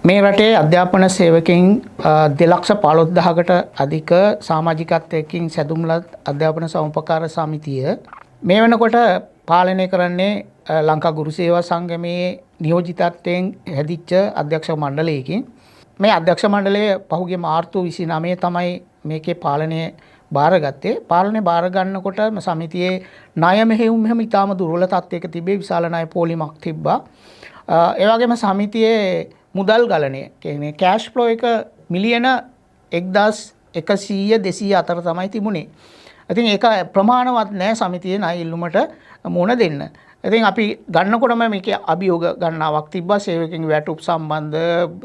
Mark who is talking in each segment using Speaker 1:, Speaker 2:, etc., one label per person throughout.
Speaker 1: මේ රටේ අධ්‍යාපන සේවකයන් 2,15,000කට අධික සමාජිකත්වයකින් සැදුම්ලත් අධ්‍යාපන සමුපකාර සමිතිය මේ වෙනකොට පාලනය කරන්නේ ලංකා ගුරු සේවා සංගමයේ නියෝජිතත්වයෙන් හැදිච්ච අධ්‍යක්ෂ මණ්ඩලයකින්. මේ අධ්‍යක්ෂ මණ්ඩලය පහුගිය මාර්තු 29 තමයි මේකේ පාලනය බාරගත්තේ. පාලනය බාර ගන්නකොට සමිතියේ ණය මෙහෙයුම් මෙහෙම ඉතාම දුර්වල තත්ත්වයක තිබේ. විශාල ණය පොලිමක් තිබ්බා. ඒ වගේම සමිතියේ මුදල් ගලණය කියන්නේ කෑෂ් ෆ්ලෝ එක මිලියන 1,100 200 අතර තමයි තිබුණේ. ඉතින් ඒක ප්‍රමාණවත් නෑ සමිතියේ ණය ඉල්ලුමට මුහුණ දෙන්න. ඉතින් අපි ගන්නකොටම මේකේ අභියෝග ගණනාවක් තිබ්බා. සේවකයන්ගේ වැටුප් සම්බන්ධ,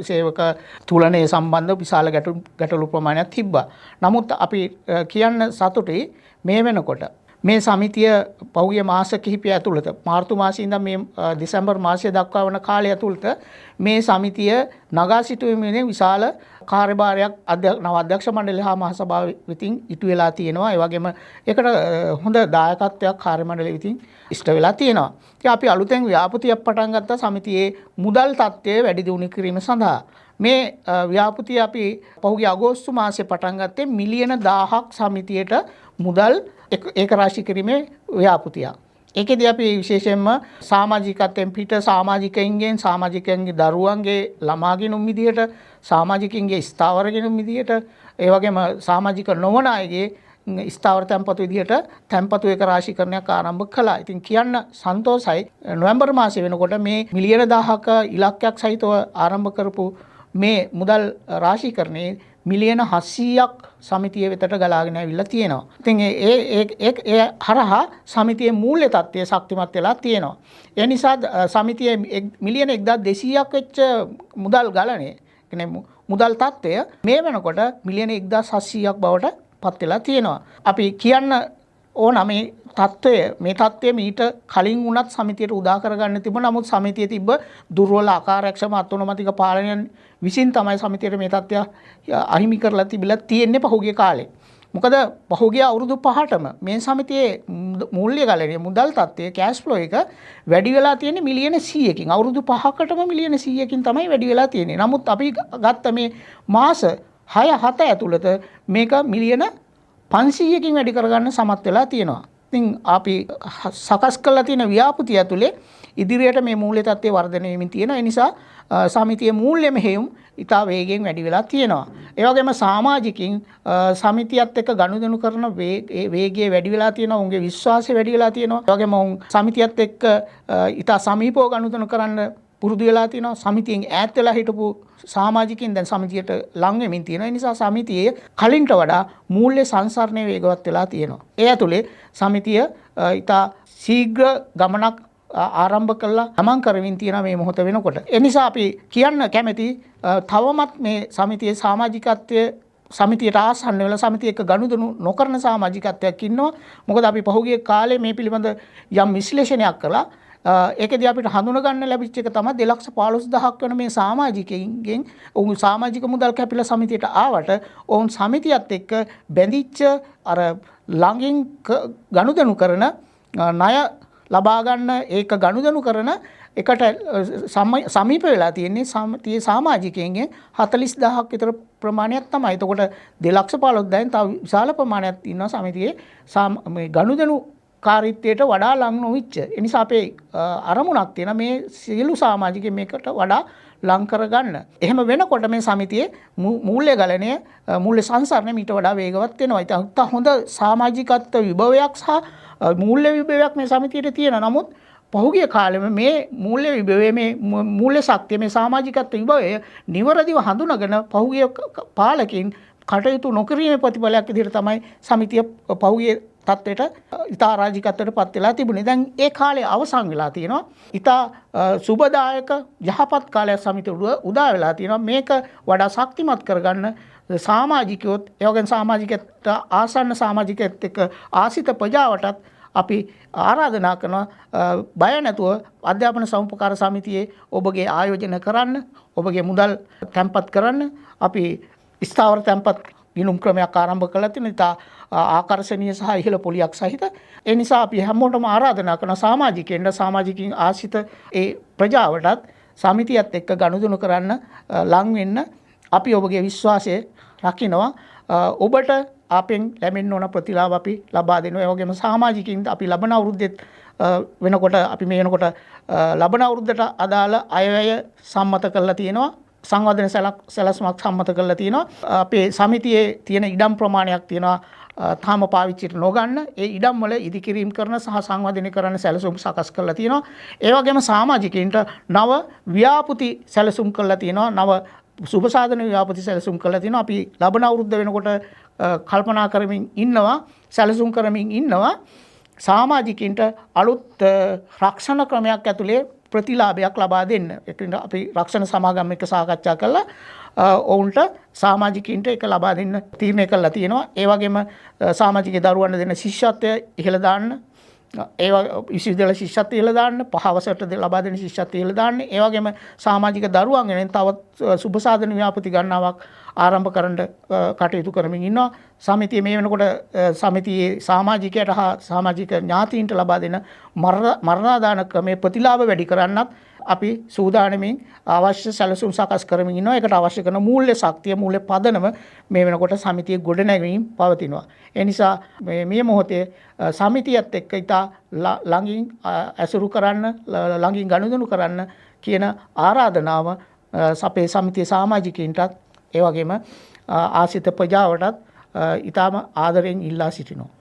Speaker 1: සේවක තුලනය සම්බන්ධ විශාල ගැටලු ප්‍රමාණයක් තිබ්බා. නමුත් අපි කියන්න සතුටුයි මේ වෙනකොට මේ සමිතිය පහුගිය මාස කිහිපය ඇතුළත මාර්තු මාසයේ ඉඳන් මේ දෙසැම්බර් මාසය දක්වා වන කාලය ඇතුළත මේ සමිතිය නගා සිටුවීමේ විශාල කාර්යභාරයක් නව අධ්‍යක්ෂ මණ්ඩලය හා මහ සභාව විසින් ඉටු වෙලා තියෙනවා. ඒ වගේම ඒකට හොඳ දායකත්වයක් කාර්ය මණ්ඩලය විසින් ඉෂ්ට වෙලා තියෙනවා. ඉතින් අපි අලුතෙන් ව්‍යාපෘතියක් පටන් ගත්තා සමිතියේ මුදල් තත්ත්වය වැඩි දියුණු කිරීම සඳහා. මේ ව්‍යාපෘතිය අපි පහුගිය අගෝස්තු මාසයේ පටන් ගත්තේ මිලියන 1000ක් සමිතියට මුදල් ඒක රාශී කිරීමේ ව්‍යාපෘතියක්. ඒකෙදී අපි විශේෂයෙන්ම සමාජිකත්වයෙන් පිට සමාජිකයන්ගේ දරුවන්ගේ ළමා ගෙනුම් විදියට, සමාජිකයන්ගේ ස්ථාවර ගෙනුම් විදියට, ඒ වගේම සමාජික නොවන අයගේ ස්ථාවර තැන්පතු විදියට තැන්පතු එක රාශීකරණයක් ආරම්භ කළා. ඉතින් කියන්න සන්තෝෂයි නොවැම්බර් මාසයේ වෙනකොට මේ මිලියන 1000ක ඉලක්කයක් සහිතව ආරම්භ කරපු මේ මුදල් රාශීකරණයේ මිලියන 700ක් සමිතිය වෙතට ගලාගෙන ඇවිල්ලා තියෙනවා. ඉතින් ඒ හරහා සමිතියේ මූල්‍ය තත්ත්වය ශක්තිමත් වෙලා තියෙනවා. ඒ නිසා සමිතියේ මිලියන 1,200ක් වෙච්ච මුදල් ගලණය කියන්නේ මුදල් තත්ත්වය මේ වෙනකොට මිලියන 1,700ක් බවට පත් වෙලා තියෙනවා. අපි කියන්න ඕන මේ තත්ත්වය මීට කලින් වුණත් සමිතියට උදා කරගන්න තිබුණා. නමුත් සමිතියේ තිබ්බ දුර්වල අකාර්යක්ෂම අතනොමතික පාලනයන් විසින් තමයි සමිතියට මේ තත්ත්වය අහිමි කරලා තිබිලා තියෙන්නේ පහුගිය කාලේ. මොකද පහුගිය අවුරුදු 5ටම මේ සමිතියේ මූල්‍ය ගලණය මුදල් තත්ත්වය කෑෂ් ෆ්ලෝ එක වැඩි වෙලා තියෙන්නේ මිලියන 100කින්. අවුරුදු 5කටම මිලියන 100කින් තමයි වැඩි වෙලා තියෙන්නේ. නමුත් අපි ගත්ත මේ මාස 6-7 ඇතුළත මේක මිලියන 500කින් වැඩි කරගන්න සමත් වෙලා තියෙනවා. ඉතින් අපි සකස් කරලා තියෙන ව්‍යාපෘතිය ඇතුලේ ඉදිරියට මේ මූල්‍ය තත්ත්වය වර්ධනය වෙමින් තියෙනවා. ඒ නිසා සමිතියේ මූල්‍ය මෙහෙයුම් ඉතා වේගයෙන් වැඩි වෙලා තියෙනවා. ඒ වගේම සමාජිකින් සමිතියත් එක්ක ගනුදෙනු කරන වේගය වැඩි වෙලා තියෙනවා. උන්ගේ විශ්වාසය වැඩි වෙලා තියෙනවා. ඒ වගේම උන් සමිතියත් එක්ක ඉතා සමීපව ගනුදෙනු කරන්න පුරුදු වෙලා තියෙනවා. සමිතියෙන් ඈත් වෙලා හිටපු සමාජිකින් දැන් සමිතියට ලං වෙමින් තියෙනවා. ඒ නිසා සමිතියේ කලින්ට වඩා මූල්‍ය සංසරණය වේගවත් වෙලා තියෙනවා. ඒ ඇතුලේ සමිතිය ඉතා ශීඝ්‍ර ගමනක් ආරම්භ කළා ගමන් කරමින් තියෙන මේ මොහොත වෙනකොට. ඒ නිසා අපි කියන්න කැමති තවමත් මේ සමිතියේ සමාජිකත්වයේ සමිතියට ආසන්න වෙලා සමිතිය එක්ක ගනුදෙනු නොකරන සමාජිකත්වයක් ඉන්නවා. මොකද අපි පහුගිය කාලේ මේ පිළිබඳ යම් විශ්ලේෂණයක් කළා. ඒකදී අපිට හඳුනා ගන්න ලැබිච්ච එක තමයි 2,15,000ක් වෙන මේ සමාජිකයින්ගෙන් ඔවුන් සමාජික මුදල් කැපිලා සමිතියට ආවට ඔවුන් සමිතියත් එක්ක බැඳිච්ච අර ළඟින් ගනුදෙනු කරන ණය ලබා ගන්න ඒක ගනුදෙනු කරන එකට සමීප වෙලා තියෙන්නේ සමිතියේ සමාජිකයන්ගෙන් 40,000ක් විතර ප්‍රමාණයක් තමයි. එතකොට 2,15,000න් තව විශාල ප්‍රමාණයක් ඉන්නවා සමිතියේ මේ ගනුදෙනු කාරීත්වයට වඩා ලං නොවිච්ච. ඒ නිසා අපේ අරමුණක් තියෙන මේ සියලු සමාජිකයන් මේකට වඩා ලං කරගන්න. එහෙම වෙනකොට මේ සමිතියේ මූල්‍ය ගලණය මූල්‍ය සංසරණය මීට වඩා වේගවත් වෙනවා. ඉතින් හොඳ සමාජිකත්ව විභවයක් සහ මූල්‍ය විභවයක් මේ සමිතියට තියෙන. නමුත් පහුගිය කාලෙම මේ මූල්‍ය විභවයේ මේ මූල්‍ය ශක්තිය මේ සමාජිකත්ව විභවය නිවරදිව හඳුනගෙන පහුගිය පාලකින් කටයුතු නොකිරීමේ ප්‍රතිඵලයක් විදිහට තමයි සමිතිය පහුගිය තත්ත්වයට ඉතා රාජිකත්වයට පත් වෙලා තිබුණේ. දැන් ඒ කාලේ අවසන් වෙලා තියෙනවා. ඉතා සුබදායක යහපත් කාලයක් සමිතිය උදා වෙලා තියෙනවා. මේක වඩා ශක්තිමත් කරගන්න සමාජිකයොත් ඒ වගේම සමාජිකයට ආසන්න සමාජිකයත් එක්ක ආසිත ප්‍රජාවටත් අපි ආරාධනා කරනවා බය නැතුව අධ්‍යාපන සමුපකාර සමිතියේ ඔබගේ ආයෝජන කරන්න, ඔබගේ මුදල් තැන්පත් කරන්න. අපි ස්ථාවර තැන්පත් ගිණුම් ක්‍රමයක් ආරම්භ කළා තියෙනවා. ඉතා ආකර්ශනීය සහ ඉහළ පොලියක් සහිත. ඒ නිසා අපි හැමෝටම ආරාධනා කරන සමාජිකයන්ට සමාජිකින් ආශ්‍රිත ඒ ප්‍රජාවටත් සමිතියත් එක්ක ගනුදෙනු කරන්න ලං වෙන්න අපි ඔබගේ විශ්වාසය රකිනවා. ඔබට අපෙන් ලැබෙන්න ඕන ප්‍රතිලාභ අපි ලබා දෙනවා. ඒ වගේම සමාජිකින්ද අපි ලබන අවුරුද්දෙත් වෙනකොට අපි මේ වෙනකොට ලබන අවුරුද්දට අදාළ අයවැය සම්මත කරලා තියෙනවා. සංවර්ධන සැලැස්මක් සම්මත කරලා තියෙනවා. අපේ සමිතියේ තියෙන ඉඩම් ප්‍රමාණයක් තියෙනවා තාම පාවිච්චිට නොගන්න. ඒ ඉඩම් වල ඉදිකිරීම කරන සහ සංවර්ධනය කරන සැලසුම් සකස් කරලා තියෙනවා. ඒ වගේම සමාජිකයින්ට නව ව්‍යාපෘති සැලසුම් කරලා තියෙනවා. නව සුබ සාධන ව්‍යාපෘති සැලසුම් කරලා තියෙනවා. අපි ලබන අවුරුද්ද වෙනකොට කල්පනා කරමින් ඉන්නවා, සැලසුම් කරමින් ඉන්නවා. සමාජිකින්ට අලුත් රක්ෂණ ක්‍රමයක් ඇතුලේ ප්‍රතිලාභයක් ලබා දෙන්න. ඒකට අපි රක්ෂණ සමාගම් එක්ක සාකච්ඡා කළා ඔවුන්ට සමාජිකින්ට ඒක ලබා දෙන්න තීරණය කළා තියෙනවා. ඒ වගේම සමාජික දරුවන්ට දෙන ශිෂ්‍යත්වය ඉහළ දාන්න, ඒවා විශ්වවිද්‍යාල ශිෂ්‍යත්වය ඉහළ දාන්න, පහවසට ලබා දෙන ශිෂ්‍යත්වය ඉහළ දාන්න. ඒ වගේම සමාජික දරුවන් වෙනුවෙන් තවත් සුබ සාධන ව්‍යාපෘති ගණනාවක් ආරම්භ කරන්න කටයුතු කරමින් ඉන්නවා. සමිතිය මේ වෙනකොට සමිතියේ සමාජිකයට හා සමාජික ඥාතීන්ට ලබා දෙන මරණාදාන ක්‍රමයේ ප්‍රතිලාභ වැඩි කරන්නත් අපි සූදානමින් අවශ්‍ය සැලසුම් සකස් කරමින් ඉන්නවා. ඒකට අවශ්‍ය කරන මූල්‍ය ශක්තිය, මූල්‍ය පදනම මේ වෙනකොට සමිතිය ගොඩනැගීම් පවතිනවා. ඒ නිසා මේ මොහොතේ සමිතියත් එක්ක ඉතා ළඟින් ඇසුරු කරන්න, ළඟින් ගනුදෙනු කරන්න කියන ආරාධනාව අපේ සමිතියේ සමාජිකයින්ටත් ඒ වගේම ආසිත ප්‍රජාවටත් ඉතාම ආදරෙන් ඉල්ලා සිටිනවා.